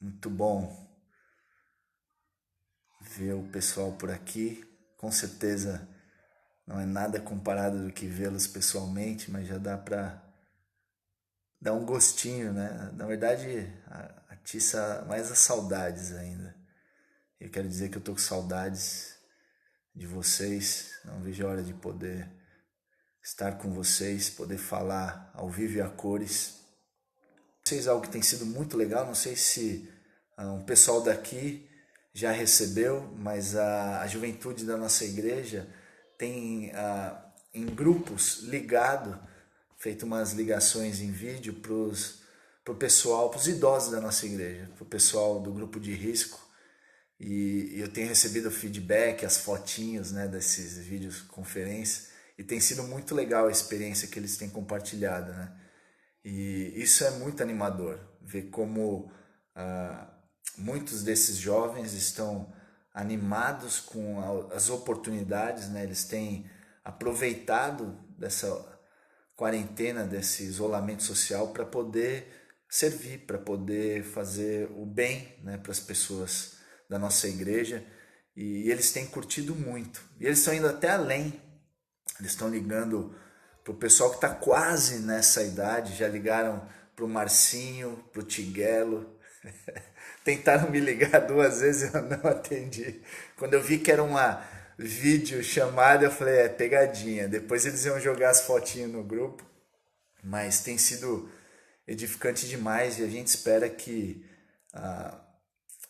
Muito bom ver o pessoal por aqui. Com certeza não é nada comparado do que vê-los pessoalmente, mas já dá para dar um gostinho, né? Na verdade, atiça mais as saudades ainda. Eu quero dizer que eu tô com saudades de vocês. Não vejo a hora de poder estar com vocês, poder falar ao vivo e a cores. Vocês algo que tem sido muito legal, não sei se um pessoal daqui já recebeu, mas a juventude da nossa igreja tem em grupos ligado, feito umas ligações em vídeo para o pessoal, para os idosos da nossa igreja, para o pessoal do grupo de risco. E eu tenho recebido feedback, as fotinhos, né, desses vídeos conferência, e tem sido muito legal a experiência que eles têm compartilhado, né? E isso é muito animador, ver como ah, muitos desses jovens estão animados com as oportunidades, né? Eles têm aproveitado dessa quarentena, desse isolamento social para poder servir, para poder fazer o bem, né, para as pessoas da nossa igreja. E eles têm curtido muito. E eles estão indo até além. Eles estão ligando para o pessoal que está quase nessa idade, já ligaram para o Marcinho, para o Tiguelo. Tentaram me ligar duas vezes, eu não atendi. Quando eu vi que era uma vídeo chamada, eu falei, é pegadinha. Depois eles iam jogar as fotinhas no grupo, mas tem sido edificante demais e a gente espera que ah,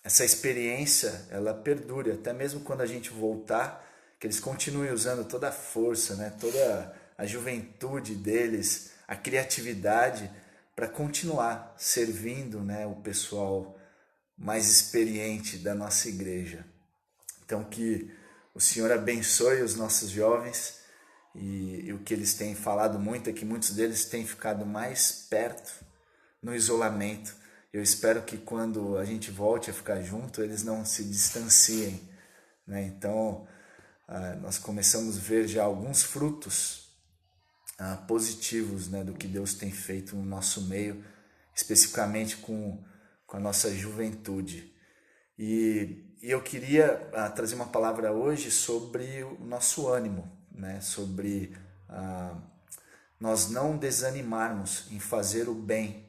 essa experiência ela perdure, até mesmo quando a gente voltar, que eles continuem usando toda a força, né, toda a juventude deles, a criatividade para continuar servindo, né, o pessoal mais experiente da nossa igreja. Então que o Senhor abençoe os nossos jovens e o que eles têm falado muito é que muitos deles têm ficado mais perto no isolamento. Eu espero que quando a gente volte a ficar junto, eles não se distanciem, né? Então, nós começamos a ver já alguns frutos positivos, né, do que Deus tem feito no nosso meio, especificamente com a nossa juventude. E eu queria trazer uma palavra hoje sobre o nosso ânimo, né, sobre nós não desanimarmos em fazer o bem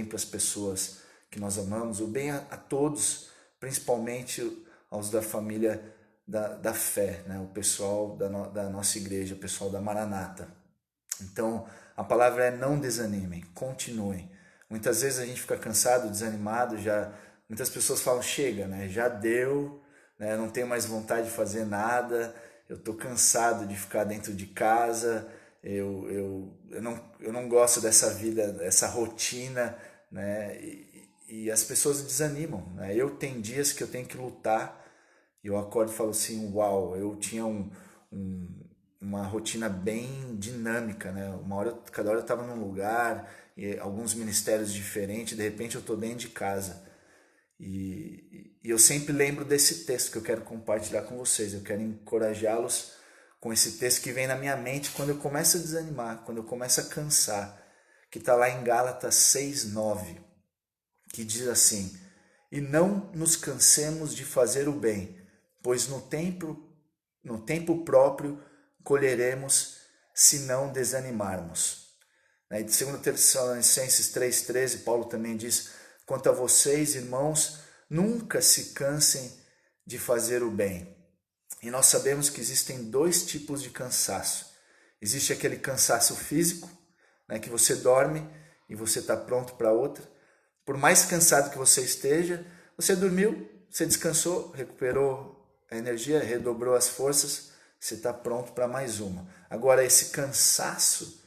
para as pessoas que nós amamos, o bem a todos, principalmente aos da família da fé, né? O pessoal da nossa igreja, o pessoal da Maranata. Então, a palavra é não desanimem, continuem. Muitas vezes a gente fica cansado, desanimado, já muitas pessoas falam, chega, né? Já deu, né? Não tenho mais vontade de fazer nada, eu estou cansado de ficar dentro de casa, eu não gosto dessa vida, dessa rotina, né? E as pessoas desanimam, né? Eu tenho dias que eu tenho que lutar, e eu acordo e falo assim, uau, eu tinha um, uma rotina bem dinâmica, né? Cada hora eu estava num lugar, e alguns ministérios diferentes, de repente eu estou dentro de casa. E eu sempre lembro desse texto que eu quero compartilhar com vocês. Eu quero encorajá-los com esse texto que vem na minha mente quando eu começo a desanimar, quando eu começo a cansar, que está lá em Gálatas 6:9, que diz assim: E não nos cansemos de fazer o bem, pois no tempo próprio colheremos se não desanimarmos. E de 2 Tessalonicenses 3,13, Paulo também diz: Quanto a vocês, irmãos, nunca se cansem de fazer o bem. E nós sabemos que existem dois tipos de cansaço. Existe aquele cansaço físico, né, que você dorme e você está pronto para outra. Por mais cansado que você esteja, você dormiu, você descansou, recuperou a energia, redobrou as forças, você está pronto para mais uma. Agora, esse cansaço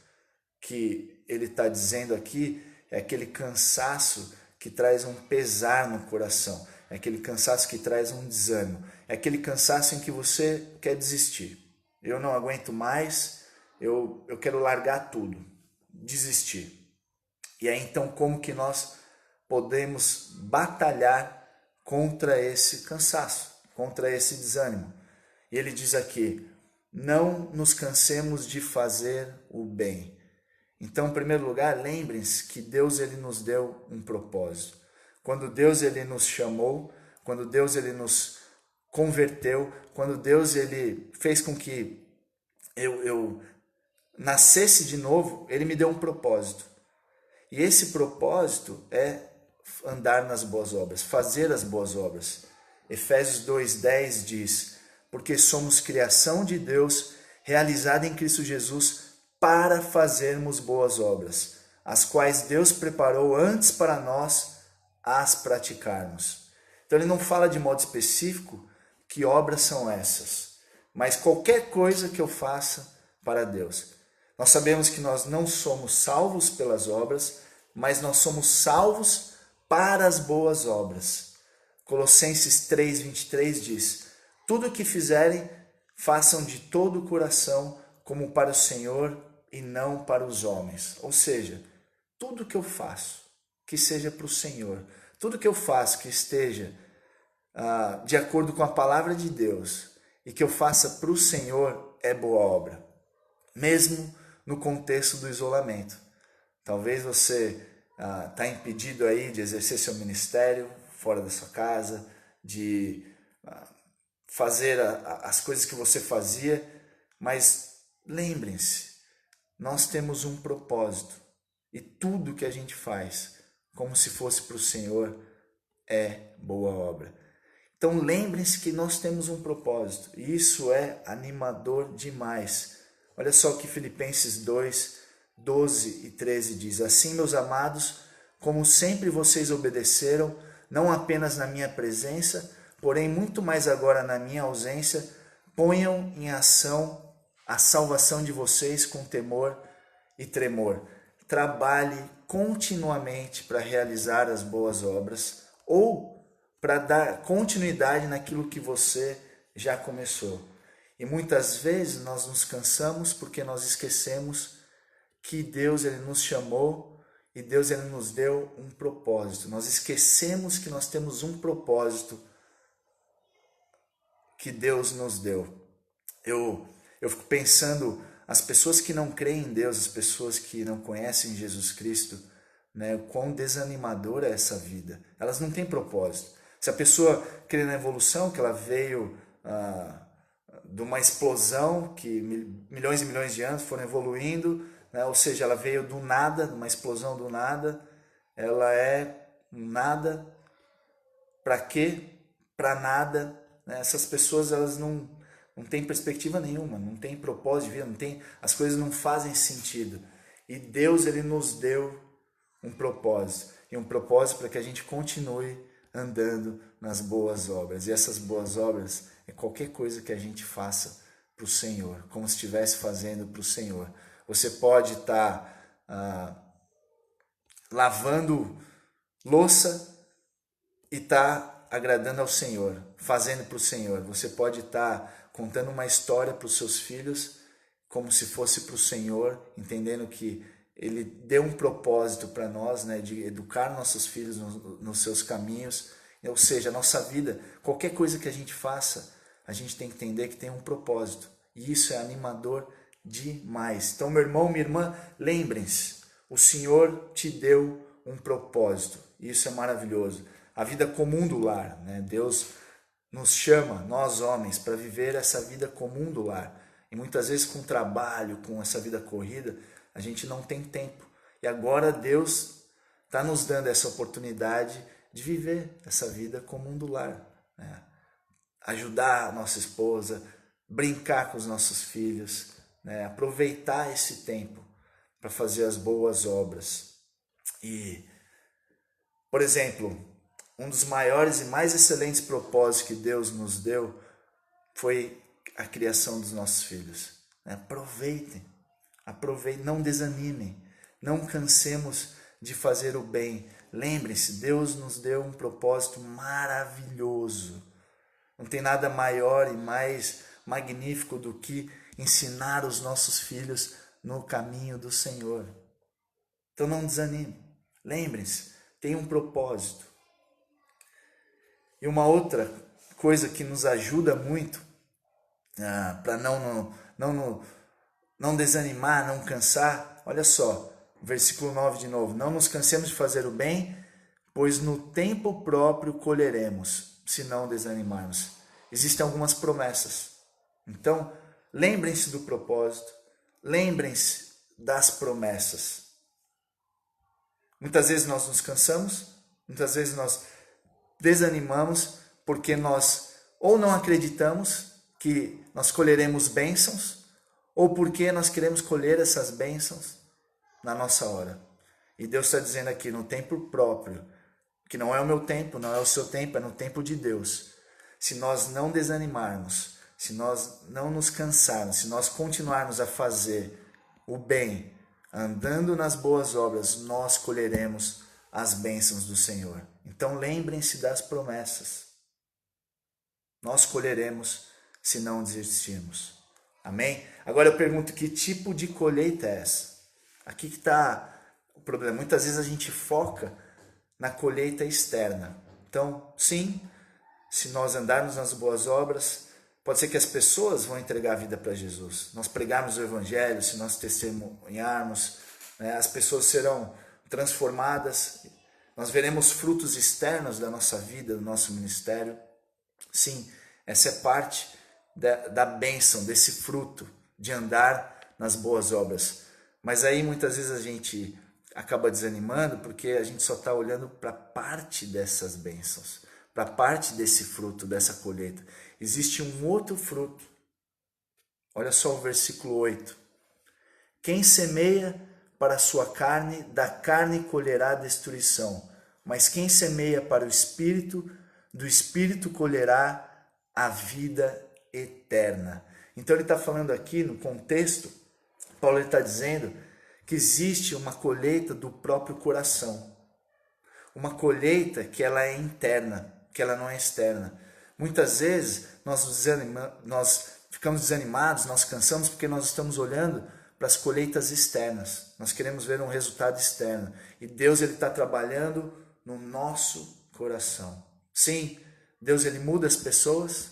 que ele está dizendo aqui é aquele cansaço que traz um pesar no coração, é aquele cansaço que traz um desânimo, é aquele cansaço em que você quer desistir. Eu não aguento mais, eu quero largar tudo, desistir. E aí então como que nós podemos batalhar contra esse cansaço, contra esse desânimo? E ele diz aqui: não nos cansemos de fazer o bem. Então, em primeiro lugar, lembrem-se que Deus ele nos deu um propósito. quando Deus ele nos chamou, quando Deus ele nos converteu, quando Deus ele fez com que eu nascesse de novo, ele me deu um propósito. E esse propósito é andar nas boas obras, fazer as boas obras. Efésios 2:10 diz: porque somos criação de Deus, realizada em Cristo Jesus, para fazermos boas obras, as quais Deus preparou antes para nós as praticarmos. Então ele não fala de modo específico que obras são essas, mas qualquer coisa que eu faça para Deus. Nós sabemos que nós não somos salvos pelas obras, mas nós somos salvos para as boas obras. Colossenses 3:23 diz: tudo o que fizerem, façam de todo o coração, como para o Senhor e não para os homens. Ou seja, tudo que eu faço, que seja para o Senhor. Tudo que eu faço que esteja de acordo com a palavra de Deus e que eu faça para o Senhor é boa obra. Mesmo no contexto do isolamento. Talvez você está impedido aí de exercer seu ministério fora da sua casa, de fazer as coisas que você fazia, mas lembrem-se, nós temos um propósito e tudo que a gente faz, como se fosse para o Senhor, é boa obra. Então lembrem-se que nós temos um propósito e isso é animador demais. Olha só o que Filipenses 2:12 e 13 diz: assim, meus amados, como sempre vocês obedeceram, não apenas na minha presença, porém muito mais agora na minha ausência, ponham em ação a salvação de vocês com temor e tremor. Trabalhe continuamente para realizar as boas obras ou para dar continuidade naquilo que você já começou. E muitas vezes nós nos cansamos porque nós esquecemos que Deus ele nos chamou e Deus ele nos deu um propósito. Nós esquecemos que nós temos um propósito que Deus nos deu. Eu fico pensando, as pessoas que não creem em Deus, as pessoas que não conhecem Jesus Cristo, né, o quão desanimadora é essa vida. Elas não têm propósito. Se a pessoa crê na evolução, que ela veio de uma explosão, que milhões e milhões de anos foram evoluindo, né, ou seja, ela veio do nada, de uma explosão do nada, ela é nada, para quê? Para nada. Né? Essas pessoas elas não têm perspectiva nenhuma, não têm propósito de vida, as coisas não fazem sentido. E Deus ele nos deu um propósito, e um propósito para que a gente continue andando nas boas obras. E essas boas obras é qualquer coisa que a gente faça para o Senhor, como se estivesse fazendo para o Senhor. Você pode estar lavando louça e estar agradando ao Senhor, fazendo para o Senhor. Você pode estar contando uma história para os seus filhos, como se fosse para o Senhor, entendendo que Ele deu um propósito para nós, né, de educar nossos filhos nos seus caminhos. Ou seja, a nossa vida, qualquer coisa que a gente faça, a gente tem que entender que tem um propósito. E isso é animador demais. Então, meu irmão, minha irmã, lembrem-se, o Senhor te deu um propósito. Isso é maravilhoso. A vida comum do lar, né? Deus nos chama, nós homens, para viver essa vida comum do lar. E muitas vezes com trabalho, com essa vida corrida, a gente não tem tempo. E agora Deus está nos dando essa oportunidade de viver essa vida comum do lar. Né? Ajudar a nossa esposa, brincar com os nossos filhos, né? Aproveitar esse tempo para fazer as boas obras. E, por exemplo, um dos maiores e mais excelentes propósitos que Deus nos deu foi a criação dos nossos filhos. Aproveitem, não desanimem, não cansemos de fazer o bem. Lembrem-se, Deus nos deu um propósito maravilhoso. Não tem nada maior e mais magnífico do que ensinar os nossos filhos no caminho do Senhor. Então não desanime. Lembrem-se, tem um propósito. E uma outra coisa que nos ajuda muito para não desanimar, não cansar, olha só, versículo 9 de novo. Não nos cansemos de fazer o bem, pois no tempo próprio colheremos, se não desanimarmos. Existem algumas promessas. Então, lembrem-se do propósito, lembrem-se das promessas. Muitas vezes nós nos cansamos, muitas vezes nós desanimamos porque nós ou não acreditamos que nós colheremos bênçãos, ou porque nós queremos colher essas bênçãos na nossa hora. E Deus está dizendo aqui, no tempo próprio, que não é o meu tempo, não é o seu tempo, é no tempo de Deus. Se nós não desanimarmos, se nós não nos cansarmos, se nós continuarmos a fazer o bem, andando nas boas obras, nós colheremos as bênçãos do Senhor. Então lembrem-se das promessas. Nós colheremos se não desistirmos. Amém? Agora eu pergunto, que tipo de colheita é essa? Aqui que está o problema. Muitas vezes a gente foca na colheita externa. Então, sim, se nós andarmos nas boas obras, pode ser que as pessoas vão entregar a vida para Jesus. Nós pregarmos o Evangelho, se nós testemunharmos, né, as pessoas serão transformadas. Nós veremos frutos externos da nossa vida, do nosso ministério. Sim, essa é parte da bênção, desse fruto de andar nas boas obras. Mas aí muitas vezes a gente acaba desanimando porque a gente só está olhando para parte dessas bênçãos, para parte desse fruto, dessa colheita. Existe um outro fruto. Olha só o versículo 8. Quem semeia para a sua carne, da carne colherá destruição. Mas quem semeia para o Espírito, do Espírito colherá a vida eterna. Então ele está falando aqui no contexto, Paulo está dizendo que existe uma colheita do próprio coração. Uma colheita que ela é interna, que ela não é externa. Muitas vezes nós ficamos desanimados, nós cansamos porque nós estamos olhando para as colheitas externas. Nós queremos ver um resultado externo. E Deus está trabalhando no nosso coração. Sim, Deus ele muda as pessoas,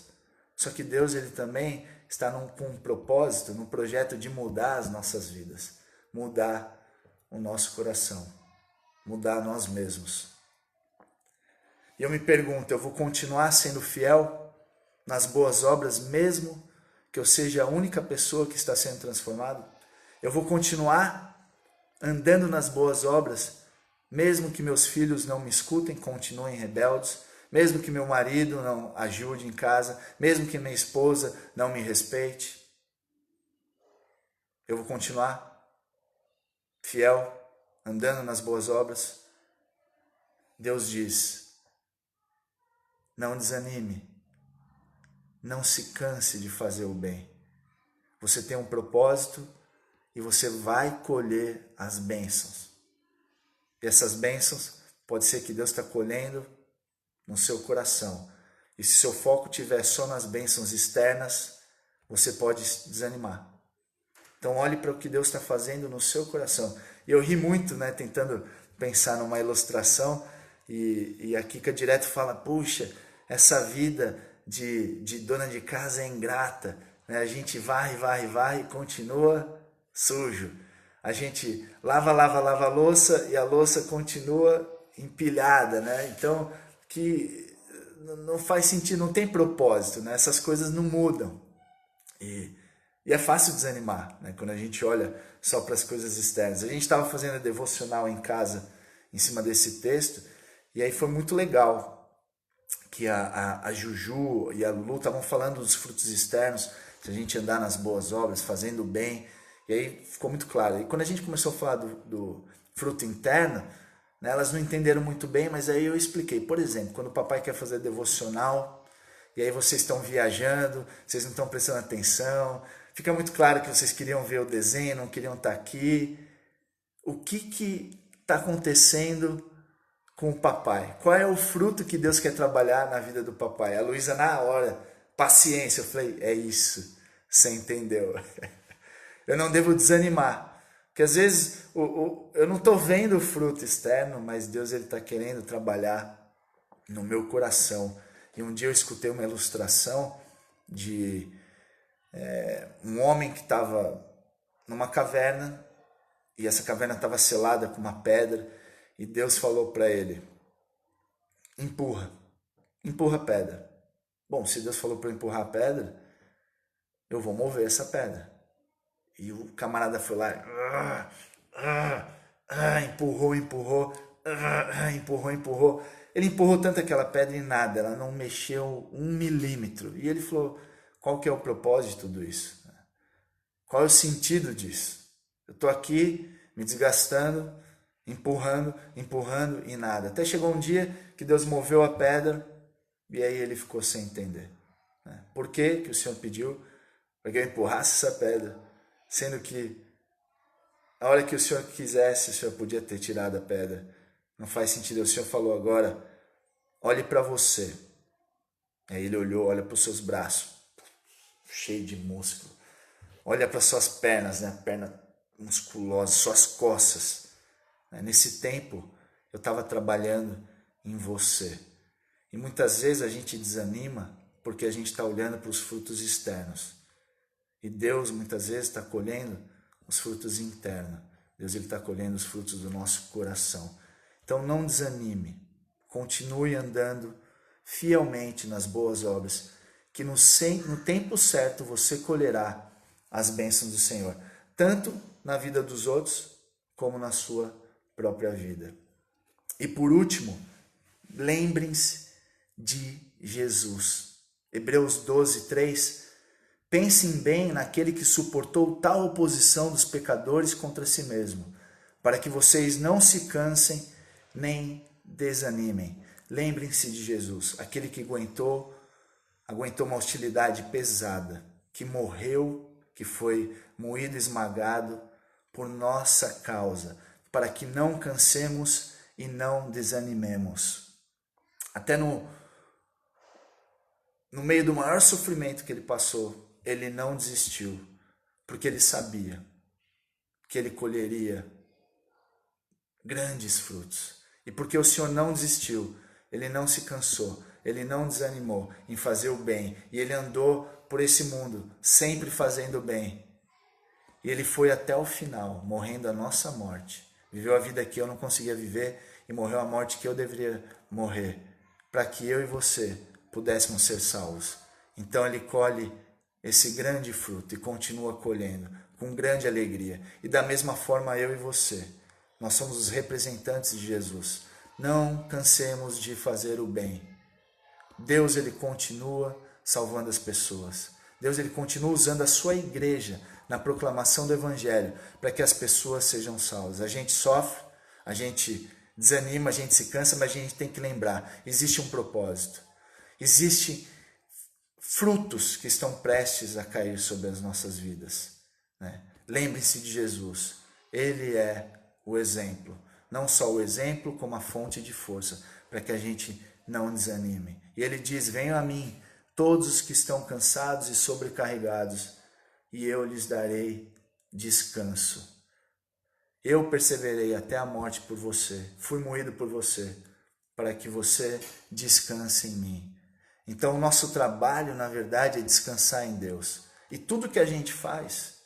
só que Deus ele também está com um propósito, num projeto de mudar as nossas vidas, mudar o nosso coração, mudar nós mesmos. E eu me pergunto, eu vou continuar sendo fiel nas boas obras, mesmo que eu seja a única pessoa que está sendo transformada? Eu vou continuar andando nas boas obras, mesmo que meus filhos não me escutem, continuem rebeldes, mesmo que meu marido não ajude em casa, mesmo que minha esposa não me respeite? Eu vou continuar fiel, andando nas boas obras? Deus diz, não desanime, não se canse de fazer o bem. Você tem um propósito e você vai colher as bênçãos. E essas bênçãos, pode ser que Deus está colhendo no seu coração. E se seu foco estiver só nas bênçãos externas, você pode desanimar. Então olhe para o que Deus está fazendo no seu coração. E eu ri muito, né, tentando pensar numa ilustração, e a Kika direto fala, puxa, essa vida de dona de casa é ingrata, né? A gente varre e continua sujo. A gente lava a louça e a louça continua empilhada, né? Então, que não faz sentido, não tem propósito, né? Essas coisas não mudam. E é fácil desanimar, né? Quando a gente olha só para as coisas externas. A gente estava fazendo a devocional em casa, em cima desse texto, e aí foi muito legal que a Juju e a Lulu estavam falando dos frutos externos, se a gente andar nas boas obras, fazendo bem, e aí ficou muito claro. E quando a gente começou a falar do fruto interno, né, elas não entenderam muito bem, mas aí eu expliquei. Por exemplo, quando o papai quer fazer devocional, e aí vocês estão viajando, vocês não estão prestando atenção, fica muito claro que vocês queriam ver o desenho, não queriam estar aqui. O que está acontecendo com o papai? Qual é o fruto que Deus quer trabalhar na vida do papai? A Luísa na hora, paciência, eu falei, é isso, você entendeu. Eu não devo desanimar, porque às vezes eu não estou vendo o fruto externo, mas Deus está querendo trabalhar no meu coração. E um dia eu escutei uma ilustração de um homem que estava numa caverna, e essa caverna estava selada com uma pedra, e Deus falou para ele, empurra a pedra. Bom, se Deus falou para eu empurrar a pedra, eu vou mover essa pedra. E o camarada foi lá, empurrou, empurrou. Ele empurrou tanto aquela pedra e nada, ela não mexeu 1 milímetro. E ele falou, qual que é o propósito de tudo isso? Qual é o sentido disso? Eu estou aqui me desgastando, empurrando e nada. Até chegou um dia que Deus moveu a pedra e aí ele ficou sem entender. Por que o Senhor pediu para que eu empurrasse essa pedra, sendo que a hora que o Senhor quisesse, o Senhor podia ter tirado a pedra. Não faz sentido. O Senhor falou agora, olhe para você. Aí ele olhou, olha para os seus braços, cheio de músculo. Olha para suas pernas, né? Perna musculosa, suas costas. Nesse tempo, eu estava trabalhando em você. E muitas vezes a gente desanima porque a gente está olhando para os frutos externos. E Deus muitas vezes está colhendo os frutos internos. Deus está colhendo os frutos do nosso coração. Então não desanime. Continue andando fielmente nas boas obras, que no tempo certo você colherá as bênçãos do Senhor, tanto na vida dos outros, como na sua própria vida. E por último, lembrem-se de Jesus. Hebreus 12:3. Pensem bem naquele que suportou tal oposição dos pecadores contra si mesmo, para que vocês não se cansem nem desanimem. Lembrem-se de Jesus, aquele que aguentou uma hostilidade pesada, que morreu, que foi moído e esmagado por nossa causa, para que não cansemos e não desanimemos. Até no meio do maior sofrimento que ele passou, ele não desistiu, porque ele sabia que ele colheria grandes frutos. E porque o Senhor não desistiu, ele não se cansou, ele não desanimou em fazer o bem, e ele andou por esse mundo, sempre fazendo o bem. E ele foi até o final, morrendo a nossa morte. Viveu a vida que eu não conseguia viver e morreu a morte que eu deveria morrer, para que eu e você pudéssemos ser salvos. Então ele colhe esse grande fruto e continua colhendo com grande alegria. E da mesma forma eu e você, nós somos os representantes de Jesus. Não cansemos de fazer o bem. Deus ele continua salvando as pessoas. Deus ele continua usando a sua igreja na proclamação do evangelho para que as pessoas sejam salvas. A gente sofre, a gente desanima, a gente se cansa, mas a gente tem que lembrar, existe um propósito. Existem frutos que estão prestes a cair sobre as nossas vidas. Lembre-se de Jesus. Ele é o exemplo. Não só o exemplo, como a fonte de força, para que a gente não desanime. E ele diz, venham a mim, todos os que estão cansados e sobrecarregados, e eu lhes darei descanso. Eu perseverei até a morte por você, fui moído por você, para que você descanse em mim. Então o nosso trabalho, na verdade, é descansar em Deus. E tudo que a gente faz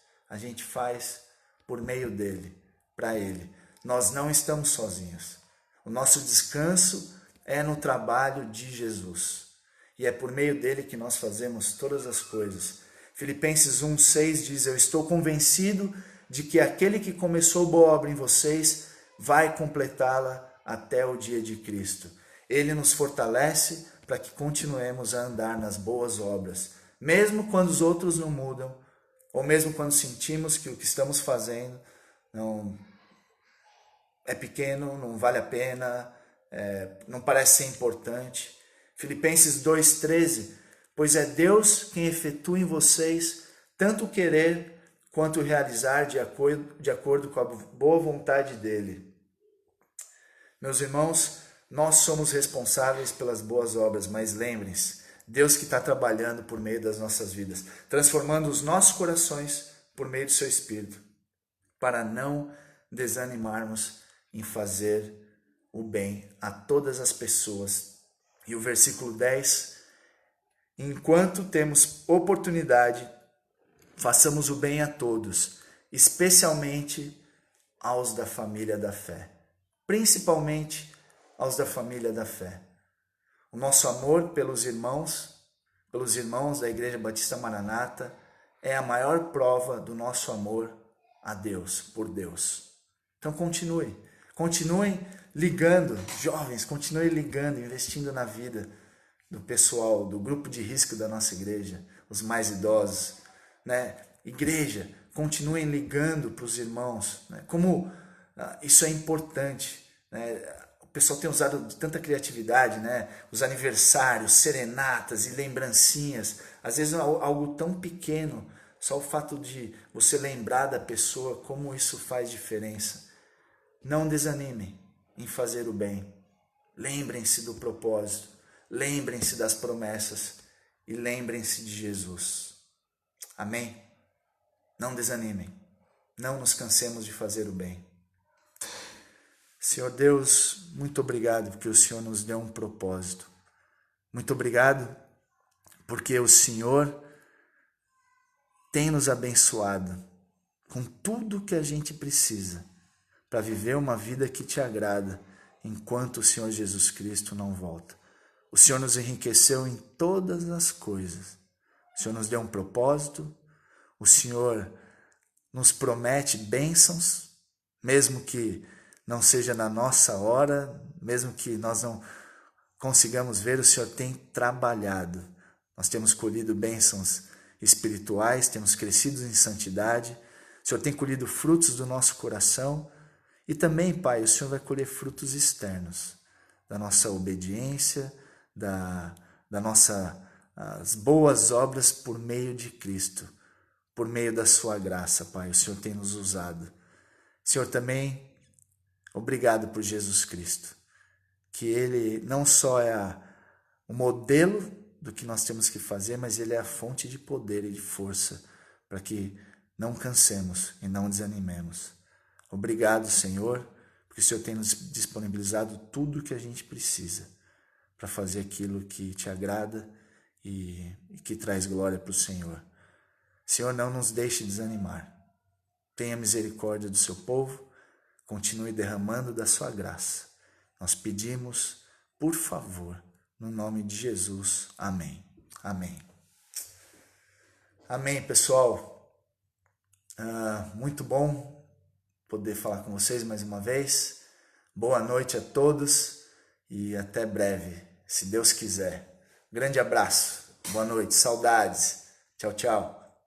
por meio dele, para ele. Nós não estamos sozinhos. O nosso descanso é no trabalho de Jesus. E é por meio dele que nós fazemos todas as coisas. Filipenses 1:6 diz, eu estou convencido de que aquele que começou boa obra em vocês vai completá-la até o dia de Cristo. Ele nos fortalece para que continuemos a andar nas boas obras, mesmo quando os outros não mudam, ou mesmo quando sentimos que o que estamos fazendo não é pequeno, não vale a pena, não parece ser importante. Filipenses 2:13, pois é Deus quem efetua em vocês tanto o querer quanto o realizar de acordo com a boa vontade dele. Meus irmãos, nós somos responsáveis pelas boas obras, mas lembrem-se, Deus que está trabalhando por meio das nossas vidas, transformando os nossos corações por meio do seu Espírito, para não desanimarmos em fazer o bem a todas as pessoas. E o versículo 10, enquanto temos oportunidade, façamos o bem a todos, especialmente aos da família da fé. Principalmente aos da família da fé. O nosso amor pelos irmãos da Igreja Batista Maranata, é a maior prova do nosso amor a Deus, por Deus. Então continuem ligando, jovens, continuem ligando, investindo na vida do pessoal, do grupo de risco da nossa igreja, os mais idosos, né? Igreja, continuem ligando para os irmãos, né? Como isso é importante, né? O pessoal tem usado de tanta criatividade, né? Os aniversários, serenatas e lembrancinhas, às vezes algo tão pequeno, só o fato de você lembrar da pessoa, como isso faz diferença. Não desanimem em fazer o bem. Lembrem-se do propósito, lembrem-se das promessas e lembrem-se de Jesus. Amém? Não desanimem, não nos cansemos de fazer o bem. Senhor Deus, muito obrigado porque o Senhor nos deu um propósito. Muito obrigado porque o Senhor tem nos abençoado com tudo que a gente precisa para viver uma vida que te agrada enquanto o Senhor Jesus Cristo não volta. O Senhor nos enriqueceu em todas as coisas. O Senhor nos deu um propósito. O Senhor nos promete bênçãos, mesmo que não seja na nossa hora, mesmo que nós não consigamos ver, o Senhor tem trabalhado. Nós temos colhido bênçãos espirituais, temos crescido em santidade. O Senhor tem colhido frutos do nosso coração. E também, Pai, o Senhor vai colher frutos externos, da nossa obediência, das nossas boas obras por meio de Cristo, por meio da sua graça, Pai. O Senhor tem nos usado. Senhor, também, obrigado por Jesus Cristo, que Ele não só é o modelo do que nós temos que fazer, mas Ele é a fonte de poder e de força para que não cansemos e não desanimemos. Obrigado, Senhor, porque o Senhor tem nos disponibilizado tudo o que a gente precisa para fazer aquilo que te agrada e que traz glória para o Senhor. Senhor, não nos deixe desanimar. Tenha misericórdia do seu povo, continue derramando da sua graça. Nós pedimos, por favor, no nome de Jesus. Amém. Amém. Amém, pessoal. Muito bom poder falar com vocês mais uma vez. Boa noite a todos e até breve, se Deus quiser. Grande abraço, boa noite, saudades. Tchau, tchau.